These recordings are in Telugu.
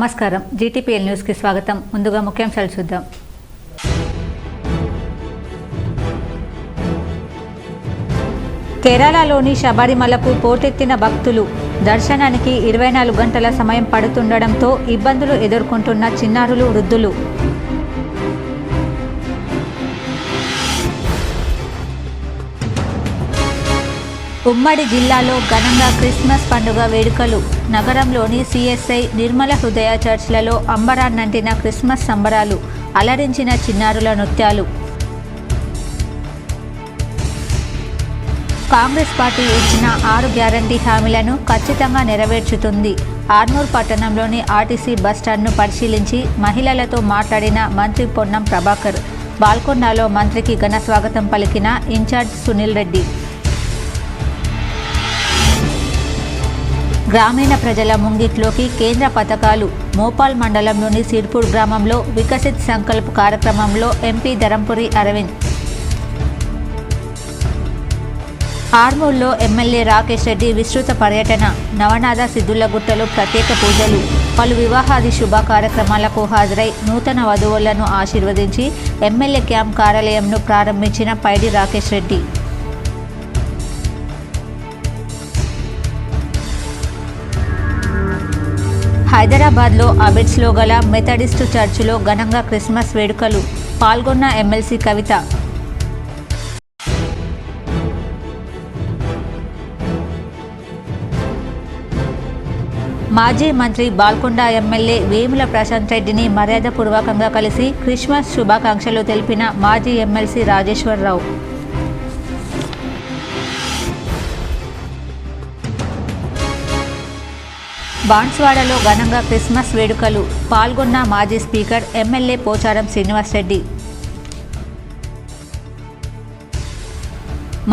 నమస్కారం జీటీపీఎల్ న్యూస్ కి స్వాగతం. ముందుగా ముఖ్యాంశాలు చూద్దాం. కేరళలోని శబరిమలకు పోటెత్తిన భక్తులు. దర్శనానికి 24 గంటల సమయం పడుతుండడంతో ఇబ్బందులు ఎదుర్కొంటున్న చిన్నారులు, వృద్ధులు. ఉమ్మడి జిల్లాలో ఘనంగా క్రిస్మస్ పండుగ వేడుకలు. నగరంలోని సిఎస్ఐ నిర్మల హృదయ చర్చ్లలో అంబరాన్నంటిన క్రిస్మస్ సంబరాలు. అలరించిన చిన్నారుల నృత్యాలు. కాంగ్రెస్ పార్టీ ఇచ్చిన 6 గ్యారంటీ హామీలను ఖచ్చితంగా నెరవేర్చుతుంది. ఆర్మూర్ పట్టణంలోని ఆర్టీసీ బస్టాండ్ను పరిశీలించి మహిళలతో మాట్లాడిన మంత్రి పొన్నం ప్రభాకర్. బాల్కొండలో మంత్రికి ఘన స్వాగతం పలికిన ఇన్ఛార్జ్ సునీల్ రెడ్డి. గ్రామీణ ప్రజల ముంగిట్లోకి కేంద్ర పథకాలు. మోపాల్ మండలంలోని సిర్పూర్ గ్రామంలో వికసిత్ సంకల్ప్ కార్యక్రమంలో ఎంపీ ధరంపురి అరవింద్. ఆర్మూర్లో ఎమ్మెల్యే రాకేష్ రెడ్డి విస్తృత పర్యటన. నవనాథ సిద్ధులగుట్టలో ప్రత్యేక పూజలు. పలు వివాహాది శుభ కార్యక్రమాలకు హాజరై నూతన వధువులను ఆశీర్వదించి ఎమ్మెల్యే క్యాంప్ కార్యాలయంను ప్రారంభించిన పైడి రాకేష్ రెడ్డి. హైదరాబాద్లో అబిడ్స్లో గల మెథడిస్టు చర్చిలో ఘనంగా క్రిస్మస్ వేడుకలు. పాల్గొన్న ఎమ్మెల్సీ కవిత. మాజీ మంత్రి బాల్కొండ ఎమ్మెల్యే వేముల ప్రశాంత్ రెడ్డిని మర్యాదపూర్వకంగా కలిసి క్రిస్మస్ శుభాకాంక్షలు తెలిపిన మాజీ ఎమ్మెల్సీ రాజేశ్వరరావు. బాన్స్వాడలో ఘనంగా క్రిస్మస్ వేడుకలు. పాల్గొన్న మాజీ స్పీకర్ ఎమ్మెల్యే పోచారం శ్రీనివాసరెడ్డి.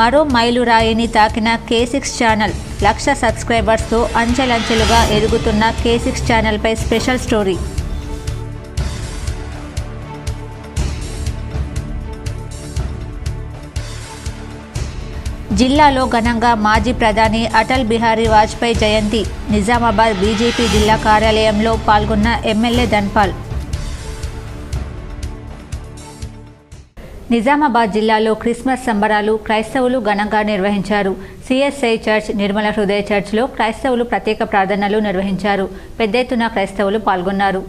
మరో మైలురాయిని తాకిన K6 ఛానల్. 1,00,000 సబ్స్క్రైబర్స్తో అంచెలంచెలుగా ఎదుగుతున్న K6 ఛానల్పై స్పెషల్ స్టోరీ. జిల్లాలో ఘనంగా మాజీ ప్రధాని అటల్ బిహారీ వాజ్పేయి జయంతి. నిజామాబాద్ బీజేపీ జిల్లా కార్యాలయంలో పాల్గొన్న ఎమ్మెల్యే ధన్పాల్. నిజామాబాద్ జిల్లాలో క్రిస్మస్ సంబరాలు క్రైస్తవులు ఘనంగా నిర్వహించారు. సిఎస్ఐ చర్చ్ నిర్మల హృదయ చర్చ్లో క్రైస్తవులు ప్రత్యేక ప్రార్థనలు నిర్వహించారు. పెద్ద ఎత్తున క్రైస్తవులు పాల్గొన్నారు.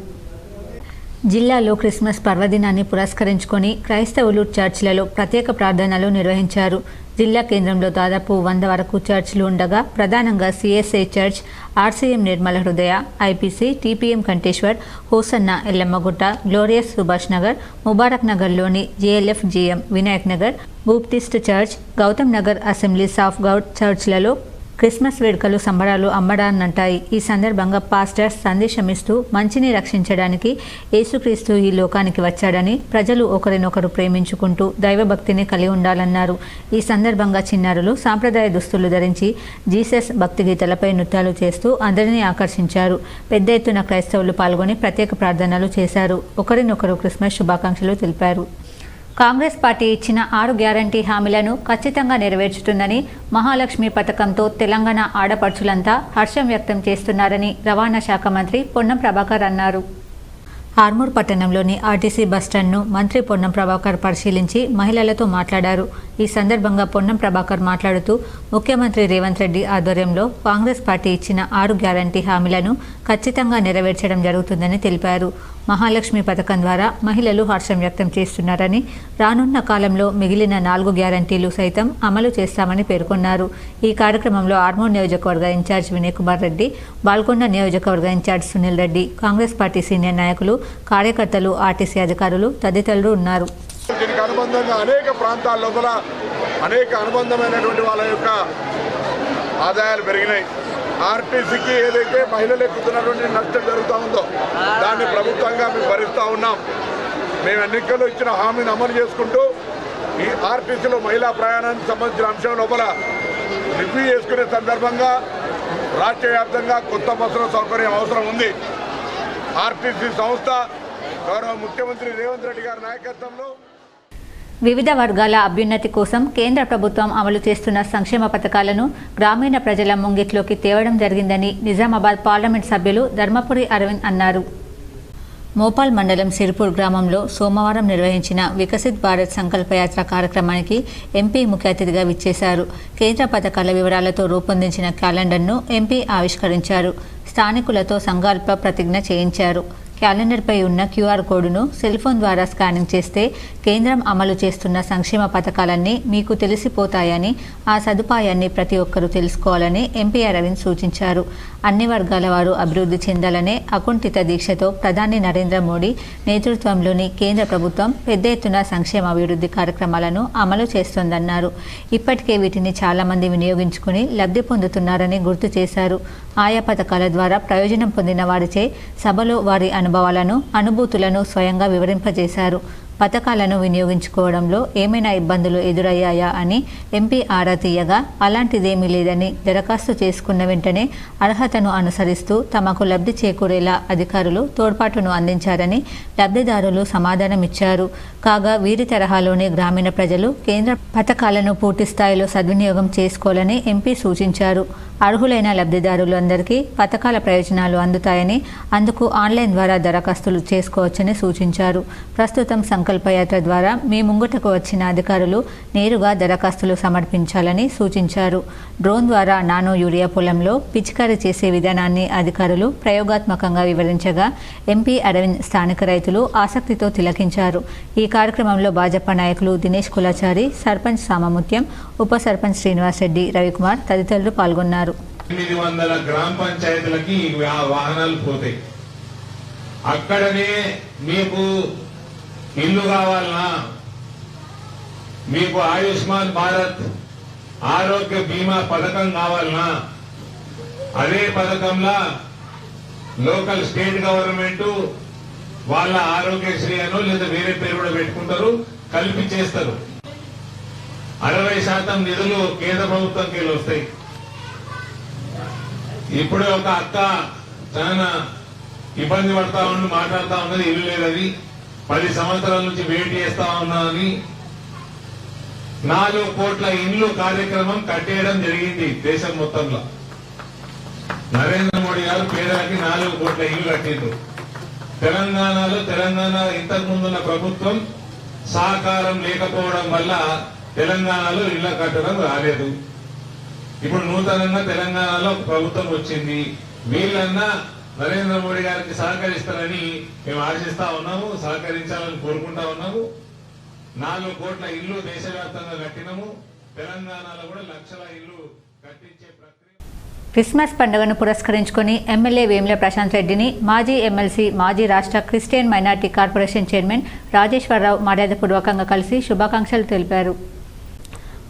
జిల్లాలో క్రిస్మస్ పర్వదినాన్ని పురస్కరించుకొని క్రైస్తవులు చర్చ్లలో ప్రత్యేక ప్రార్థనలు నిర్వహించారు. జిల్లా కేంద్రంలో దాదాపు 100 వరకు చర్చ్లు ఉండగా ప్రధానంగా CSI church, RCM Nirmala Hrudaya, IPC, TPM Kanteshwar, Hosanna Yellammagutta, glorious Subhash Nagar, Mubarak నగర్లోని JLF GM Vinayak Nagar, Baptist church, Gautam Nagar assemblies of God చర్చ్లలో క్రిస్మస్ వేడుకలు సంబరాలు అంబడాన్నంటాయి. ఈ సందర్భంగా పాస్టర్స్ సందేశమిస్తూ మంచిని రక్షించడానికి యేసుక్రీస్తు ఈ లోకానికి వచ్చాడని, ప్రజలు ఒకరినొకరు ప్రేమించుకుంటూ దైవభక్తిని కలిగి ఉండాలన్నారు. ఈ సందర్భంగా చిన్నారులు సాంప్రదాయ దుస్తులు ధరించి జీసస్ భక్తి గీతాలపై నృత్యాలు చేస్తూ అందరినీ ఆకర్షించారు. పెద్ద ఎత్తున క్రైస్తవులు పాల్గొని ప్రత్యేక ప్రార్థనలు చేశారు. ఒకరినొకరు క్రిస్మస్ శుభాకాంక్షలు తెలిపారు. కాంగ్రెస్ పార్టీ ఇచ్చిన 6 గ్యారంటీ హామీలను ఖచ్చితంగా నెరవేర్చుతుందని, మహాలక్ష్మి పథకంతో తెలంగాణ ఆడపడుచులంతా హర్షం వ్యక్తం చేస్తున్నారని రవాణా శాఖ మంత్రి పొన్నం ప్రభాకర్ అన్నారు. ఆర్మూర్ పట్టణంలోని ఆర్టీసీ బస్టాండ్ను మంత్రి పొన్నం ప్రభాకర్ పరిశీలించి మహిళలతో మాట్లాడారు. ఈ సందర్భంగా పొన్నం ప్రభాకర్ మాట్లాడుతూ ముఖ్యమంత్రి రేవంత్ రెడ్డి ఆధ్వర్యంలో కాంగ్రెస్ పార్టీ ఇచ్చిన 6 గ్యారంటీ హామీలను ఖచ్చితంగా నెరవేర్చడం జరుగుతుందని తెలిపారు. మహాలక్ష్మి పథకం ద్వారా మహిళలు హర్షం వ్యక్తం చేస్తున్నారని, రానున్న కాలంలో మిగిలిన 4 గ్యారంటీలు సైతం అమలు చేస్తామని పేర్కొన్నారు. ఈ కార్యక్రమంలో ఆర్మూర్ నియోజకవర్గ ఇన్ఛార్జ్ వినయ్ కుమార్ రెడ్డి, బాల్కొండ నియోజకవర్గ in charge Sunil Reddy, Congress party senior నాయకులు, కార్యకర్తలు, ఆర్టీసీ అధికారులు తదితరులు ఉన్నారు. దీనికి అనుబంధంగా అనేక ప్రాంతాల లోపల అనేక అనుబంధమైనటువంటి వాళ్ళ యొక్క ఆదాయాలు పెరిగినాయి. ఆర్టీసీకి ఏదైతే మహిళలు ఎక్కుతున్నటువంటి నష్టం జరుగుతూ ఉందో దాన్ని ప్రభుత్వంగా మేము భరిస్తూ ఉన్నాం. మేము ఎన్నికల్లో ఇచ్చిన హామీని అమలు చేసుకుంటూ ఈ ఆర్టీసీలో మహిళా ప్రయాణానికి సంబంధించిన అంశం లోపల రివ్యూ చేసుకునే సందర్భంగా రాష్ట్ర వ్యాప్తంగా కొత్త బస్సుల సౌకర్యం అవసరం ఉంది. ఆర్టీసీ సంస్థ గౌరవ ముఖ్యమంత్రి రేవంత్ రెడ్డి గారి నాయకత్వంలో వివిధ వర్గాల అభ్యున్నతి కోసం కేంద్ర ప్రభుత్వం అమలు చేస్తున్న సంక్షేమ పథకాలను గ్రామీణ ప్రజల ముంగిట్లోకి తేవడం జరిగిందని నిజామాబాద్ పార్లమెంట్ సభ్యులు ధర్మపురి అరవింద్ అన్నారు. మోపాల్ మండలం సిరిపూర్ గ్రామంలో సోమవారం నిర్వహించిన వికసిత్ భారత్ సంకల్పయాత్ర కార్యక్రమానికి ఎంపీ ముఖ్య అతిథిగా విచ్చేశారు. కేంద్ర పథకాల వివరాలతో రూపొందించిన క్యాలెండర్ను ఎంపీ ఆవిష్కరించారు. స్థానికులతో సంకల్ప ప్రతిజ్ఞ చేయించారు. క్యాలెండర్పై ఉన్న క్యూఆర్ కోడ్ను సెల్ ఫోన్ ద్వారా స్కానింగ్ చేస్తే కేంద్రం అమలు చేస్తున్న సంక్షేమ పథకాలన్నీ మీకు తెలిసిపోతాయని, ఆ సదుపాయాన్ని ప్రతి ఒక్కరూ తెలుసుకోవాలని ఎంపీ అరవింద్ సూచించారు. అన్ని వర్గాల వారు అభివృద్ధి చెందాలనే అకుంఠిత దీక్షతో ప్రధాని నరేంద్ర మోడీ నేతృత్వంలోని కేంద్ర ప్రభుత్వం పెద్ద ఎత్తున సంక్షేమ అభివృద్ధి కార్యక్రమాలను అమలు చేస్తోందన్నారు. ఇప్పటికే వీటిని చాలామంది వినియోగించుకుని లబ్ధి పొందుతున్నారని గుర్తు చేశారు. ఆయా పథకాల ద్వారా ప్రయోజనం పొందిన వారిచే సభలో వారి అనుభవాలను, అనుభూతులను స్వయంగా వివరింపజేశారు. పథకాలను వినియోగించుకోవడంలో ఏమైనా ఇబ్బందులు ఎదురయ్యాయా అని ఎంపీ ఆరా తీయగా అలాంటిదేమీ లేదని, దరఖాస్తు చేసుకున్న వెంటనే అర్హతను అనుసరిస్తూ తమకు లబ్ధి చేకూరేలా అధికారులు తోడ్పాటును అందించారని లబ్ధిదారులు సమాధానమిచ్చారు. కాగా వీరి తరహాలోనే గ్రామీణ ప్రజలు కేంద్ర పథకాలను పూర్తి స్థాయిలో సద్వినియోగం చేసుకోవాలని ఎంపీ సూచించారు. అర్హులైన లబ్ధిదారులందరికీ పథకాల ప్రయోజనాలు అందుతాయని, అందుకు ఆన్లైన్ ద్వారా దరఖాస్తులు చేసుకోవచ్చని సూచించారు. ప్రస్తుతం సంకల్పయాత్ర ద్వారా మీ ముంగటకు వచ్చిన అధికారులు నేరుగా దరఖాస్తులు సమర్పించాలని సూచించారు. డ్రోన్ ద్వారా నానో యూరియా పొలంలో పిచికారీ చేసే విధానాన్ని అధికారులు ప్రయోగాత్మకంగా వివరించగా ఎంపీ అరవింద్ స్థానిక రైతులు ఆసక్తితో తిలకించారు. ఈ కార్యక్రమంలో భాజపా నాయకులు దినేష్ కులాచారి, సర్పంచ్ సామముత్యం, ఉప సర్పంచ్ శ్రీనివాస్ రెడ్డి, రవికుమార్ తదితరులు పాల్గొన్నారు. 800 గ్రామ పంచాయతీలకి వాహనాలు పోతాయి. అక్కడనే మీకు ఇల్లు కావాలన్నా, మీకు ఆయుష్మాన్ భారత్ ఆరోగ్య బీమా పథకం కావాలన్నా, అదే పథకంలా లోకల్ స్టేట్ గవర్నమెంట్ వాళ్ళ ఆరోగ్యశ్రీ అనో లేదా వేరే పేరు కూడా పెట్టుకుంటారు, కలిపి చేస్తారు. 60% నిధులు కేంద్ర ప్రభుత్వంకి వస్తాయి. ఇప్పుడు ఒక అక్క చాలా ఇబ్బంది పడతా ఉండి మాట్లాడుతా ఉన్నది, ఇల్లు లేదని, 10 సంవత్సరాల నుంచి వెయిట్ చేస్తా ఉన్నదని. 4 కోట్ల ఇండ్లు కార్యక్రమం కట్టేయడం జరిగింది దేశం మొత్తంలో. నరేంద్ర మోడీ గారు పేదలకి 4 కోట్ల ఇల్లు కట్టిండ్రు. తెలంగాణ ఇంతకు ముందున్న ప్రభుత్వం సహకారం లేకపోవడం వల్ల తెలంగాణలో ఇళ్ల కట్టడం రాలేదు. ఇప్పుడు నూతనంగా తెలంగాణలో ప్రభుత్వం వచ్చింది. వీళ్ళన్నా నరేంద్ర మోడీ గారికి సహకరిస్తారని మేము ఆశిస్తా ఉన్నాము, సహకరించాలని కోరుకుంటా ఉన్నాము. 4 కోట్ల ఇల్లు దేశవ్యాప్తంగా కట్టినాము. తెలంగాణలో కూడా లక్షల ఇల్లు కట్టించే ప్రక్రియ. క్రిస్మస్ పండుగను పురస్కరించుకొని ఎమ్మెల్యే వేముల ప్రశాంత్ రెడ్డిని మాజీ ఎమ్మెల్సీ, మాజీ రాష్ట్ర Christian minority corporation chairman Rajeswararao మర్యాదపూర్వకంగా కలిసి శుభాకాంక్షలు తెలిపారు.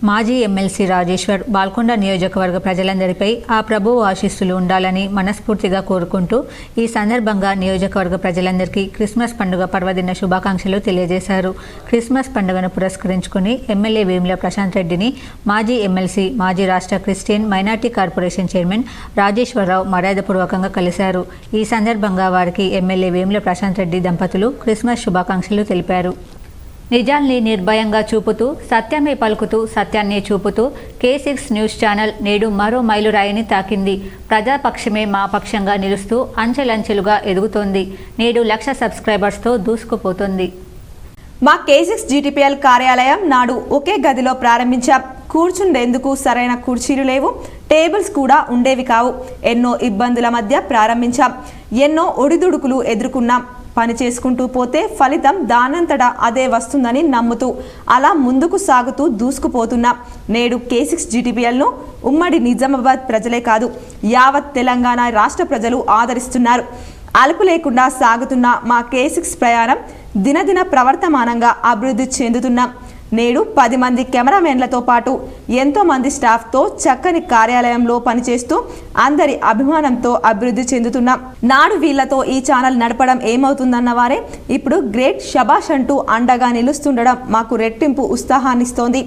మాజీ ఎమ్మెల్సీ రాజేశ్వర్ బాల్కొండ నియోజకవర్గ ప్రజలందరిపై ఆ ప్రభువు ఆశీస్సులు ఉండాలని మనస్ఫూర్తిగా కోరుకుంటూ ఈ సందర్భంగా నియోజకవర్గ ప్రజలందరికీ క్రిస్మస్ పండుగ పర్వదిన శుభాకాంక్షలు తెలియజేశారు. క్రిస్మస్ పండుగను పురస్కరించుకుని ఎమ్మెల్యే వేముల ప్రశాంత్ రెడ్డిని మాజీ ఎమ్మెల్సీ, మాజీ రాష్ట్ర Christian minority corporation chairman Rajeswararao మర్యాదపూర్వకంగా కలిశారు. ఈ సందర్భంగా వారికి ఎమ్మెల్యే వేముల ప్రశాంత్ రెడ్డి దంపతులు క్రిస్మస్ శుభాకాంక్షలు తెలిపారు. నిజాల్ని నిర్భయంగా చూపుతూ, సత్యమే పలుకుతూ, సత్యాన్నే చూపుతూ K6 న్యూస్ ఛానల్ నేడు మరో మైలురాయిని తాకింది. ప్రజాపక్షమే మా పక్షంగా నిలుస్తూ అంచెలంచెలుగా ఎదుగుతోంది. నేడు 1,00,000 సబ్స్క్రైబర్స్తో దూసుకుపోతుంది. మా K6 GTPL కార్యాలయం నాడు ఒకే గదిలో ప్రారంభించాం. కూర్చుండేందుకు సరైన కుర్చీలు లేవు, టేబుల్స్ కూడా ఉండేవి కావు. ఎన్నో ఇబ్బందుల మధ్య ప్రారంభించాం. ఎన్నో ఒడిదుడుకులు ఎదుర్కొన్నాం. పని చేసుకుంటూ పోతే ఫలితం దానంతటా అదే వస్తుందని నమ్ముతూ అలా ముందుకు సాగుతూ దూసుకుపోతున్నాం. నేడు K6 GTPLను ఉమ్మడి నిజామాబాద్ ప్రజలే కాదు, యావత్ తెలంగాణ రాష్ట్ర ప్రజలు ఆదరిస్తున్నారు. అలుపు లేకుండా సాగుతున్న మా K6 ప్రయాణం దినదిన ప్రవర్తమానంగా అభివృద్ధి చెందుతున్నాం. నేడు 10 మంది కెమెరామెన్లతో పాటు ఎంతో మంది స్టాఫ్తో చక్కని కార్యాలయంలో పనిచేస్తూ అందరి అభిమానంతో అభివృద్ధి చెందుతున్నాం. నాడు వీళ్లతో ఈ ఛానల్ నడపడం ఏమవుతుందన్న వారే ఇప్పుడు గ్రేట్ షబాష్ అంటూ అండగా నిలుస్తుండడం మాకు రెట్టింపు ఉత్సాహాన్నిస్తోంది.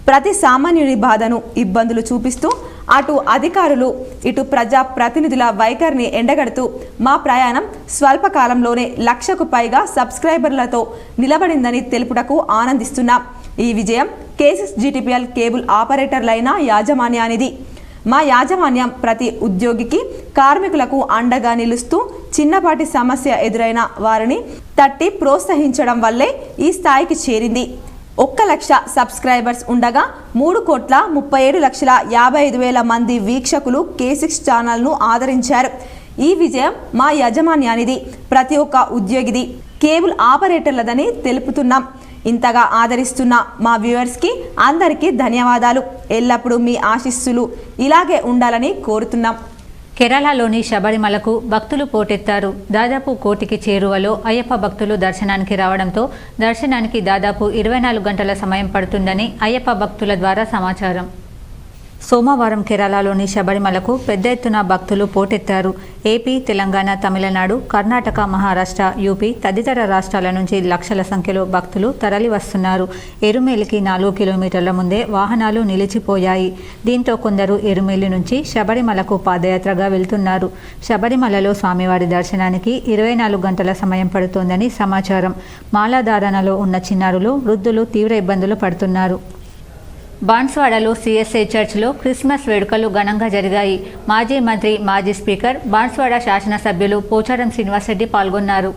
ప్రతి సామాన్యుని బాధను ఇబ్బందులు చూపిస్తూ అటు అధికారులు ఇటు ప్రజా ప్రతినిధుల వైఖరిని ఎండగడుతూ మా ప్రయాణం స్వల్పకాలంలోనే 1,00,000కు పైగా సబ్స్క్రైబర్లతో నిలబడిందని తెలుపుటకు ఆనందిస్తున్నాం. ఈ విజయం కేసిక్స్ జీటీపీఎల్ కేబుల్ ఆపరేటర్లైన యాజమాన్యానిది. మా యాజమాన్యం ప్రతి ఉద్యోగికి కార్మికులకు అండగా నిలుస్తూ చిన్నపాటి సమస్య ఎదురైన వారిని తట్టి ప్రోత్సహించడం వల్లే ఈ స్థాయికి చేరింది. 1,00,000 సబ్స్క్రైబర్స్ ఉండగా 3,37,55,000 మంది వీక్షకులు కేసిక్స్ ఛానల్ను ఆదరించారు. ఈ విజయం మా యాజమాన్యానిది, ప్రతి ఒక్క ఉద్యోగిది, కేబుల్ ఆపరేటర్లదని తెలుపుతున్నాం. ఇంతగా ఆదరిస్తున్న మా వ్యూవర్స్కి అందరికీ ధన్యవాదాలు. ఎల్లప్పుడూ మీ ఆశీస్సులు ఇలాగే ఉండాలని కోరుతున్నాం. కేరళలోని శబరిమలకు భక్తులు పోటెత్తారు. దాదాపు 1 కోటికి చేరువలో అయ్యప్ప భక్తులు దర్శనానికి రావడంతో దర్శనానికి దాదాపు 24 గంటల సమయం పడుతుందని అయ్యప్ప భక్తుల ద్వారా సమాచారం. సోమవారం కేరళలోని శబరిమలకు పెద్ద ఎత్తున భక్తులు పోటెత్తారు. ఏపీ, తెలంగాణ, తమిళనాడు, కర్ణాటక, మహారాష్ట్ర, యూపీ తదితర రాష్ట్రాల నుంచి లక్షల సంఖ్యలో భక్తులు తరలి వస్తున్నారు. ఎరుమేలికి 4 కిలోమీటర్ల ముందే వాహనాలు నిలిచిపోయాయి. దీంతో కొందరు ఎరుమేలి నుంచి శబరిమలకు పాదయాత్రగా వెళ్తున్నారు. శబరిమలలో స్వామివారి దర్శనానికి 24 గంటల సమయం పడుతోందని సమాచారం. మాలాధారణలో ఉన్న చిన్నారులు, వృద్ధులు తీవ్ర ఇబ్బందులు పడుతున్నారు. బాన్స్వాడలో సిఎస్ఐ చర్చ్లో క్రిస్మస్ వేడుకలు ఘనంగా జరిగాయి. మాజీ మంత్రి, మాజీ స్పీకర్, బాన్స్వాడ శాసనసభ్యులు పోచారం శ్రీనివాసరెడ్డి పాల్గొన్నారు.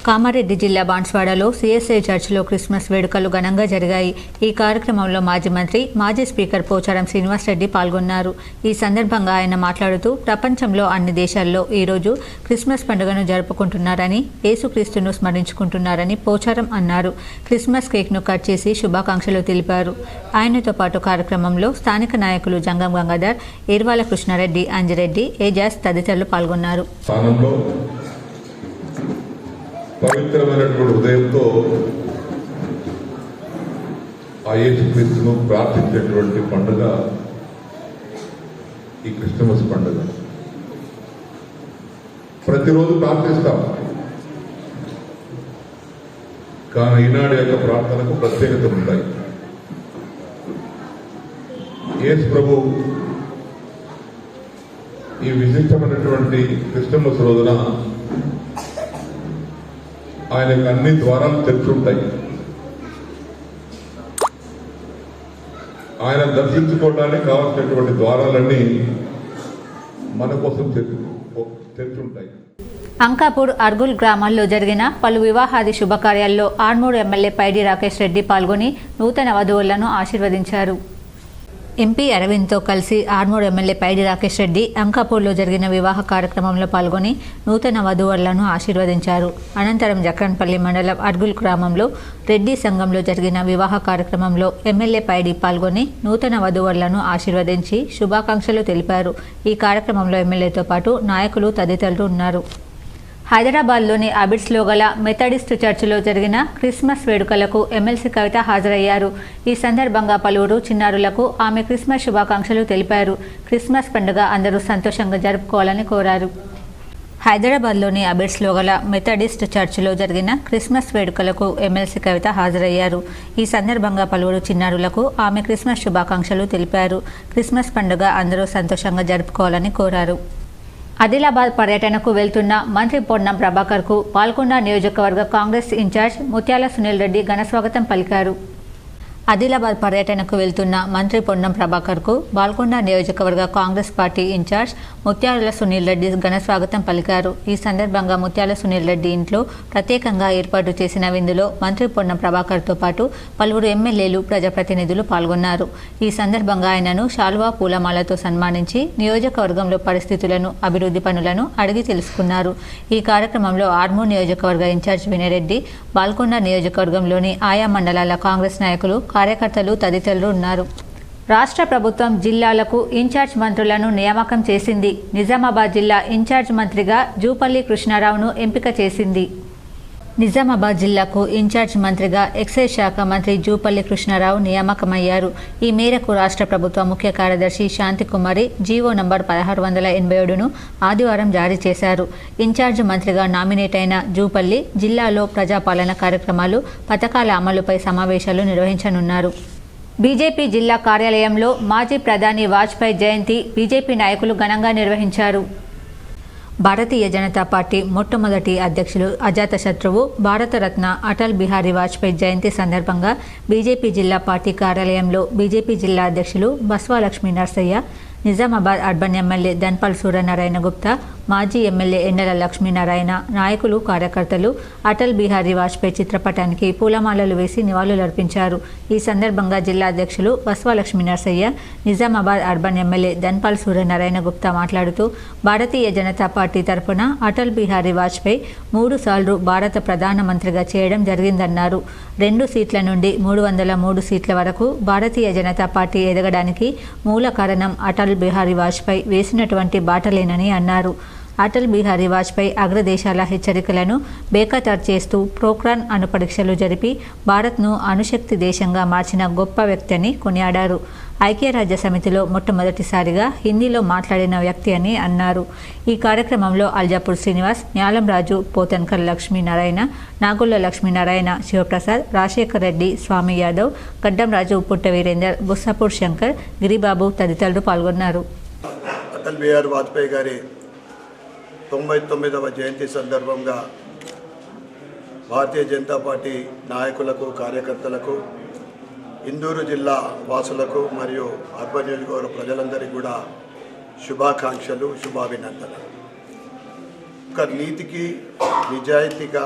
కామారెడ్డి జిల్లా బాన్స్వాడలో సిఎస్ఐ చర్చ్లో క్రిస్మస్ వేడుకలు ఘనంగా జరిగాయి. ఈ కార్యక్రమంలో మాజీ మంత్రి, మాజీ స్పీకర్ పోచారం శ్రీనివాసరెడ్డి పాల్గొన్నారు. ఈ సందర్భంగా ఆయన మాట్లాడుతూ ప్రపంచంలో అన్ని దేశాల్లో ఈరోజు క్రిస్మస్ పండుగను జరుపుకుంటున్నారని, యేసుక్రీస్తును స్మరించుకుంటున్నారని పోచారం అన్నారు. క్రిస్మస్ కేక్ను కట్ చేసి శుభాకాంక్షలు తెలిపారు. ఆయనతో పాటు కార్యక్రమంలో స్థానిక నాయకులు జంగం గంగాధర్, ఏర్వాల కృష్ణారెడ్డి, అంజిరెడ్డి, ఏజాస్ తదితరులు పాల్గొన్నారు. పవిత్రమైనటువంటి హృదయంతో ఆ యేసుక్రీస్తును ప్రార్థించేటువంటి పండుగ ఈ క్రిస్మస్ పండుగ. ప్రతిరోజు ప్రార్థిస్తాం, కానీ ఈనాడు యొక్క ప్రార్థనకు ప్రత్యేకతలు ఉంటాయి. యేసు ప్రభు ఈ విశిష్టమైనటువంటి క్రిస్మస్ రోజున ఆయనకు అన్ని ద్వారాలు తెరుచుంటాయి. ఆయన దర్శించుకోవడానికి కావాల్సినటువంటి ద్వారాలన్నీ మన కోసం తెరుచుంటాయి. అంకాపూర్, అర్గుల్ గ్రామాల్లో జరిగిన పలు వివాహాది శుభకార్యాల్లో ఆర్మూర్ ఎమ్మెల్యే పైడి రాకేష్ రెడ్డి పాల్గొని నూతన వధువులను ఆశీర్వదించారు. ఎంపీ అరవింద్తో కలిసి ఆర్మూర్ ఎమ్మెల్యే పైడి రాకేష్ రెడ్డి అంకాపూర్లో జరిగిన వివాహ కార్యక్రమంలో పాల్గొని నూతన వధువులను ఆశీర్వదించారు. అనంతరం జక్రన్పల్లి మండలం అర్గుల్ గ్రామంలో రెడ్డి సంఘంలో జరిగిన వివాహ కార్యక్రమంలో ఎమ్మెల్యే పైడి పాల్గొని నూతన వధువులను ఆశీర్వదించి శుభాకాంక్షలు తెలిపారు. ఈ కార్యక్రమంలో ఎమ్మెల్యేతో పాటు నాయకులు తదితరులు ఉన్నారు. హైదరాబాద్లోని అబిడ్స్లో గల మెథడిస్ట్ చర్చిలో జరిగిన క్రిస్మస్ వేడుకలకు ఎమ్మెల్సీ కవిత హాజరయ్యారు. ఈ సందర్భంగా పలువురు చిన్నారులకు ఆమె క్రిస్మస్ శుభాకాంక్షలు తెలిపారు. క్రిస్మస్ పండుగ అందరూ సంతోషంగా జరుపుకోవాలని కోరారు. హైదరాబాద్లోని అబిడ్స్లో గల మెథడిస్ట్ చర్చిలో జరిగిన క్రిస్మస్ వేడుకలకు ఎమ్మెల్సీ కవిత హాజరయ్యారు. ఈ సందర్భంగా పలువురు చిన్నారులకు ఆమె క్రిస్మస్ శుభాకాంక్షలు తెలిపారు. క్రిస్మస్ పండుగ అందరూ సంతోషంగా జరుపుకోవాలని కోరారు. ఆదిలాబాద్ పర్యటనకు వెళ్తున్న మంత్రి పొన్నం ప్రభాకర్కు పాల్గొండ నియోజకవర్గ కాంగ్రెస్ ఇన్ఛార్జ్ ముత్యాల సునీల్ రెడ్డి ఘనస్వాగతం పలికారు. ఆదిలాబాద్ పర్యటనకు వెళ్తున్న మంత్రి పొన్నం ప్రభాకర్కు బాల్కొండ నియోజకవర్గ కాంగ్రెస్ పార్టీ ఇన్ఛార్జ్ ముత్యాల సునీల్ రెడ్డి ఘనస్వాగతం పలికారు. ఈ సందర్భంగా ముత్యాల సునీల్ రెడ్డి ఇంట్లో ప్రత్యేకంగా ఏర్పాటు చేసిన విందులో మంత్రి పొన్నం ప్రభాకర్తో పాటు పలువురు ఎమ్మెల్యేలు, ప్రజాప్రతినిధులు పాల్గొన్నారు. ఈ సందర్భంగా ఆయనను శాల్వా, పూలమాలతో సన్మానించి నియోజకవర్గంలో పరిస్థితులను, అభివృద్ధి పనులను అడిగి తెలుసుకున్నారు. ఈ కార్యక్రమంలో ఆర్మూర్ నియోజకవర్గ ఇన్ఛార్జ్ వినయరెడ్డి, బాల్కొండ నియోజకవర్గంలోని ఆయా మండలాల కాంగ్రెస్ నాయకులు, కార్యకర్తలు తదితరులు ఉన్నారు. రాష్ట్ర ప్రభుత్వం జిల్లాలకు ఇన్ఛార్జ్ మంత్రులను నియామకం చేసింది. నిజామాబాద్ జిల్లా ఇన్ఛార్జ్ మంత్రిగా జూపల్లి కృష్ణారావును ఎంపిక చేసింది. నిజామాబాద్ జిల్లాకు ఇన్ఛార్జ్ మంత్రిగా ఎక్సైజ్ శాఖ మంత్రి జూపల్లి కృష్ణారావు నియామకమయ్యారు. ఈ మేరకు రాష్ట్ర ప్రభుత్వ ముఖ్య కార్యదర్శి శాంతికుమారి జీవో నంబర్ 1687ను ఆదివారం జారీ చేశారు. ఇన్ఛార్జ్ మంత్రిగా నామినేట్ అయిన జూపల్లి జిల్లాలో ప్రజాపాలన కార్యక్రమాలు, పథకాల అమలుపై సమావేశాలు నిర్వహించనున్నారు. బీజేపీ జిల్లా కార్యాలయంలో మాజీ ప్రధాని వాజ్పేయి జయంతి బీజేపీ నాయకులు ఘనంగా నిర్వహించారు. భారతీయ జనతా పార్టీ మొట్టమొదటి అధ్యక్షులు అజాతశత్రువు భారతరత్న అటల్ బిహారీ వాజ్పేయి జయంతి సందర్భంగా బీజేపీ జిల్లా పార్టీ కార్యాలయంలో బీజేపీ జిల్లా అధ్యక్షులు బస్వాలక్ష్మీ నర్సయ్య, నిజామాబాద్ అర్బన్ ఎమ్మెల్యే ధన్పాల్ సూర్యనారాయణ గుప్తా, మాజీ ఎమ్మెల్యే ఎండల లక్ష్మీనారాయణ, నాయకులు, కార్యకర్తలు అటల్ బిహారీ వాజ్పేయి చిత్రపటానికి పూలమాలలు వేసి నివాళులర్పించారు. ఈ సందర్భంగా జిల్లా అధ్యక్షులు బస్వాలక్ష్మీ నర్సయ్య, నిజామాబాద్ అర్బన్ ఎమ్మెల్యే ధన్పాల్ సూర్యనారాయణ గుప్తా మాట్లాడుతూ భారతీయ జనతా పార్టీ తరఫున అటల్ బిహారీ వాజ్పేయి 3 సార్లు భారత ప్రధానమంత్రిగా చేయడం జరిగిందన్నారు. 2 సీట్ల నుండి 303 సీట్ల వరకు భారతీయ జనతా పార్టీ ఎదగడానికి మూల కారణం అటల్ బిహారీ వాజ్పేయి వేసినటువంటి బాటలేనని అన్నారు. అటల్ బిహారీ వాజ్పేయి అగ్రదేశాల హెచ్చరికలను బేఖాతరు చేస్తూ పోఖ్రాన్ అణు పరీక్షలు జరిపి భారత్ను అణుశక్తి దేశంగా మార్చిన గొప్ప వ్యక్తి అని కొనియాడారు. ఐక్యరాజ్య సమితిలో మొట్టమొదటిసారిగా హిందీలో మాట్లాడిన వ్యక్తి అని అన్నారు. ఈ కార్యక్రమంలో అల్జాపూర్ శ్రీనివాస్, న్యాలంరాజు, పోతన్కర్ లక్ష్మీనారాయణ, నాగుళ్ల లక్ష్మీనారాయణ, శివప్రసాద్, రాజశేఖర్ రెడ్డి, స్వామి యాదవ్, గడ్డంరాజు, పుట్ట వీరేందర్, బుస్సాపూర్ శంకర్, గిరిబాబు తదితరులు పాల్గొన్నారు. అటల్ బిహారీ వాజ్పేయి గారి 99వ జయంతి సందర్భంగా భారతీయ జనతా పార్టీ నాయకులకు, కార్యకర్తలకు, ఇందూరు జిల్లా వాసులకు మరియు అర్బన్ నియోజకవర్గ ప్రజలందరికీ కూడా శుభాకాంక్షలు, శుభాభినందనలు. ఒక నీతికి, నిజాయితీగా,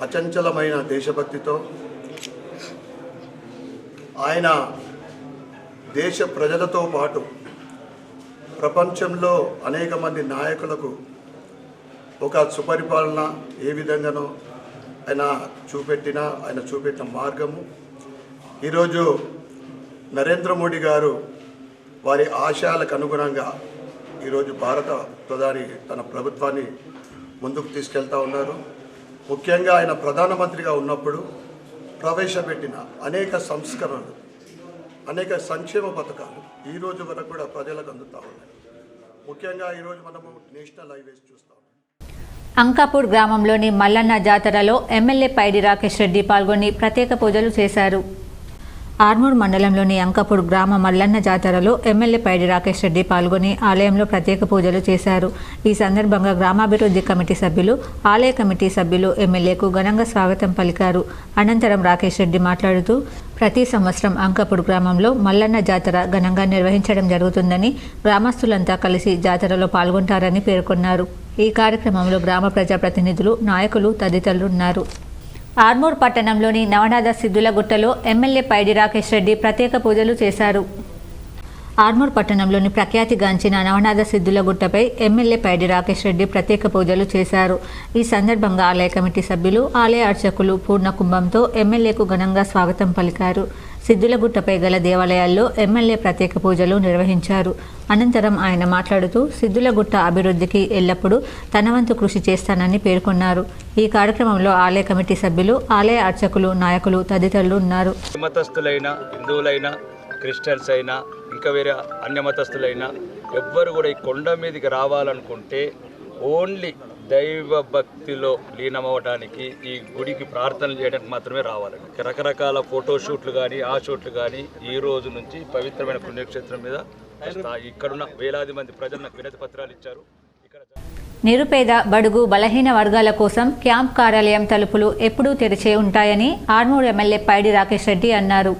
అచంచలమైన దేశభక్తితో ఆయన దేశ ప్రజలతో పాటు ప్రపంచంలో అనేక మంది నాయకులకు ఒక సుపరిపాలన ఏ విధంగానో ఆయన చూపెట్టిన మార్గము ఈరోజు నరేంద్ర మోడీ గారు వారి ఆశయాలకు అనుగుణంగా ఈరోజు భారత ప్రధాని తన ప్రభుత్వాన్ని ముందుకు తీసుకెళ్తా ఉన్నారు. ముఖ్యంగా ఆయన ప్రధానమంత్రిగా ఉన్నప్పుడు ప్రవేశపెట్టిన అనేక సంస్కరణలు, అనేక సంక్షేమ పథకాలు ఈరోజు వరకు కూడా ప్రజలకు అందుతూ ఉన్నాయి. ముఖ్యంగా ఈరోజు మనము నేషనల్ హైవేస్ చూస్తాం. అంకాపూర్ గ్రామంలోని మల్లన్న జాతరలో ఎమ్మెల్యే పైడి రాకేష్ రెడ్డి పాల్గొని ప్రత్యేక పూజలు చేశారు. ఆర్మూర్ మండలంలోని అంకాపూర్ గ్రామ మల్లన్న జాతరలో ఎమ్మెల్యే పైడి రాకేష్ రెడ్డి పాల్గొని ఆలయంలో ప్రత్యేక పూజలు చేశారు. ఈ సందర్భంగా గ్రామాభివృద్ధి కమిటీ సభ్యులు, ఆలయ కమిటీ సభ్యులు ఎమ్మెల్యేకు ఘనంగా స్వాగతం పలికారు. అనంతరం రాకేష్ రెడ్డి మాట్లాడుతూ ప్రతి సంవత్సరం అంకాపూర్ గ్రామంలో మల్లన్న జాతర ఘనంగా నిర్వహించడం జరుగుతుందని, గ్రామస్తులంతా కలిసి జాతరలో పాల్గొంటారని పేర్కొన్నారు. ఈ కార్యక్రమంలో గ్రామ ప్రజాప్రతినిధులు, నాయకులు తదితరులు ఉన్నారు. ఆర్మూర్ పట్టణంలోని నవనాథ సిద్ధులగుట్టలో ఎమ్మెల్యే పైడి రాకేష్ రెడ్డి ప్రత్యేక పూజలు చేశారు. ఆర్మూర్ పట్టణంలోని ప్రఖ్యాతిగాంచిన నవనాథ సిద్ధులగుట్టపై ఎమ్మెల్యే పైడి రాకేష్ రెడ్డి ప్రత్యేక పూజలు చేశారు. ఈ సందర్భంగా ఆలయ కమిటీ సభ్యులు, ఆలయ అర్చకులు పూర్ణ కుంభంతో ఎమ్మెల్యేకు ఘనంగా స్వాగతం పలికారు. సిద్ధులగుట్టపై గల దేవాలయాల్లో ఎమ్మెల్యే ప్రత్యేక పూజలు నిర్వహించారు. అనంతరం ఆయన మాట్లాడుతూ సిద్ధులగుట్ట అభివృద్ధికి ఎల్లప్పుడూ తన వంతు కృషి చేస్తానని పేర్కొన్నారు. ఈ కార్యక్రమంలో ఆలయ కమిటీ సభ్యులు, ఆలయ అర్చకులు, నాయకులు తదితరులు ఉన్నారు. మతస్థులైనా, హిందువులైనా, క్రిస్టియన్స్ అయినా, ఇంకా వేరే అన్య మతస్థులైనా ఎవ్వరు కూడా ఈ కొండ మీదకి రావాలనుకుంటే ఓన్లీ దైవ భక్తిలో లీనమవడానికి, ఈ గుడికి ప్రార్థనలు చేయడానికి మాత్రమే రావాలండి. రకరకాల ఫోటోషూట్లు కానీ, ఆ షూట్లు కానీ ఈ రోజు నుంచి పవిత్రమైన పుణ్యక్షేత్రం మీద ఇక్కడున్న వేలాది మంది ప్రజలు నాకు వినతి పత్రాలు ఇచ్చారు. నిరుపేద, బడుగు, బలహీన వర్గాల కోసం క్యాంప్ కార్యాలయం తలుపులు ఎప్పుడూ తెరిచే ఉంటాయని ఆర్మూర్ ఎమ్మెల్యే పైడి రాకేష్ రెడ్డి అన్నారు.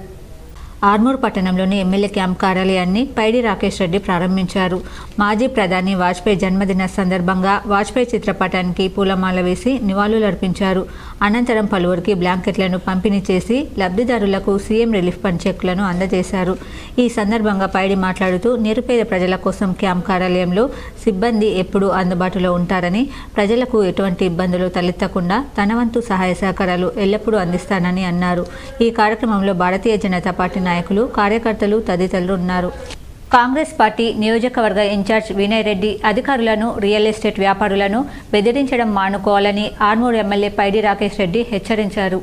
ఆర్మూర్ పట్టణంలోని ఎమ్మెల్యే క్యాంప్ కార్యాలయాన్ని పైడి రాకేష్ రెడ్డి ప్రారంభించారు. మాజీ ప్రధాని వాజ్పేయి జన్మదిన సందర్భంగా వాజ్పేయి చిత్రపటానికి పూలమాల వేసి నివాళులర్పించారు. అనంతరం పలువురికి బ్లాంకెట్లను పంపిణీ చేసి లబ్ధిదారులకు సీఎం రిలీఫ్ ఫండ్ చెక్కులను అందజేశారు. ఈ సందర్భంగా పైడి మాట్లాడుతూ నిరుపేద ప్రజల కోసం క్యాంప్ కార్యాలయంలో సిబ్బంది ఎప్పుడూ అందుబాటులో ఉంటారని, ప్రజలకు ఎటువంటి ఇబ్బందులు తలెత్తకుండా తన వంతు సహాయ సహకారాలు ఎల్లప్పుడూ అందిస్తానని అన్నారు. ఈ కార్యక్రమంలో భారతీయ జనతా పార్టీ నాయకులు, కార్యకర్తలు తదితరులు ఉన్నారు. కాంగ్రెస్ పార్టీ నియోజకవర్గ ఇన్ఛార్జ్ వినయ్ రెడ్డి అధికారులను, రియల్ ఎస్టేట్ వ్యాపారులను బెదిరించడం మానుకోవాలని ఆర్మూర్ ఎమ్మెల్యే పైడి రాకేష్ రెడ్డి హెచ్చరించారు.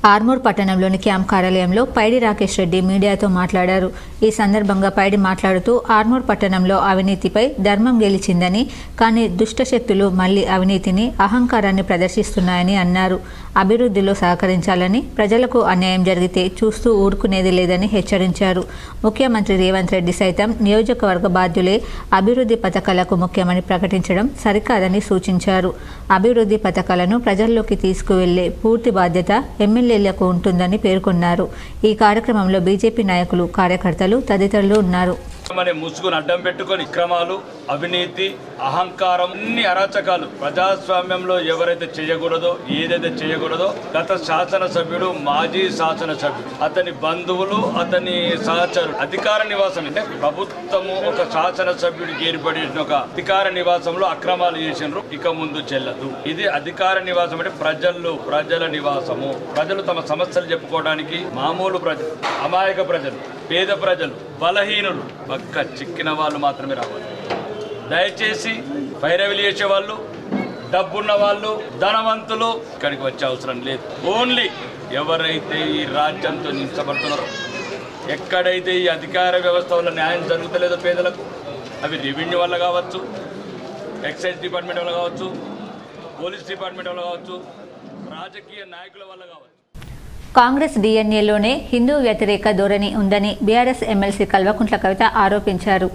ఆర్మూర్ పట్టణంలోని క్యాంప్ కార్యాలయంలో పైడి రాకేష్ రెడ్డి మీడియాతో మాట్లాడారు. ఈ సందర్భంగా పైడి మాట్లాడుతూ ఆర్మూర్ పట్టణంలో అవినీతిపై ధర్మం గెలిచిందని, కానీ దుష్టశక్తులు మళ్లీ అవినీతిని, అహంకారాన్ని ప్రదర్శిస్తున్నాయని అన్నారు. అభివృద్ధిలో సహకరించాలని, ప్రజలకు అన్యాయం జరిగితే చూస్తూ ఊరుకునేది లేదని హెచ్చరించారు. ముఖ్యమంత్రి రేవంత్ రెడ్డి సైతం నియోజకవర్గ బాధ్యులే అభివృద్ధి పథకాలకు ముఖ్యమని ప్రకటించడం సరికాదని సూచించారు. అభివృద్ధి పథకాలను ప్రజల్లోకి తీసుకువెళ్లే పూర్తి బాధ్యత ఎమ్మెల్యేలకు ఉంటుందని పేర్కొన్నారు. ఈ కార్యక్రమంలో బీజేపీ నాయకులు, కార్యకర్తలు తదితరులు ఉన్నారు. ముసుగును అడ్డం పెట్టుకొని క్రమాలు, అవినీతి, అహంకారం, అన్ని అరాచకాలు ప్రజాస్వామ్యంలో ఎవరైతే చేయకూడదో, ఏదైతే చేయకూడదో గత శాసనసభ్యుడు, మాజీ శాసనసభ్యుడు, అతని బంధువులు, అతని సహచరులు అధికార నివాసం అంటే ప్రభుత్వము ఒక శాసనసభ్యుడికి ఏర్పడిన ఒక అధికార నివాసంలో అక్రమాలు చేసినారు. ఇక ముందు చెల్లదు. ఇది అధికార నివాసం అంటే ప్రజల నివాసము. ప్రజలు తమ సమస్యలు చెప్పుకోవడానికి మామూలు ప్రజలు, అమాయక ప్రజలు, పేద ప్రజలు, బలహీనులు, పక్క చిక్కిన వాళ్ళు మాత్రమే రావాలి. దయచేసి పైరవిలు చేసే వాళ్ళు, డబ్బున్న వాళ్ళు, ధనవంతులు ఇక్కడికి వచ్చే అవసరం లేదు. ఓన్లీ ఎవరైతే ఈ రాజ్యంతో నించబడుతున్నారో, ఎక్కడైతే ఈ అధికార వ్యవస్థ వల్ల న్యాయం జరుగుతలేదో పేదలకు, అవి రెవెన్యూ వల్ల కావచ్చు, ఎక్సైజ్ డిపార్ట్మెంట్ వల్ల కావచ్చు, పోలీస్ డిపార్ట్మెంట్ వల్ల కావచ్చు, రాజకీయ నాయకుల వల్ల కావచ్చు. కాంగ్రెస్ డిఎన్ఏలోనే హిందూ వ్యతిరేక ధోరణి ఉందని బీఆర్ఎస్ ఎమ్మెల్సీ కల్వకుంట్ల కవిత ఆరోపించారు.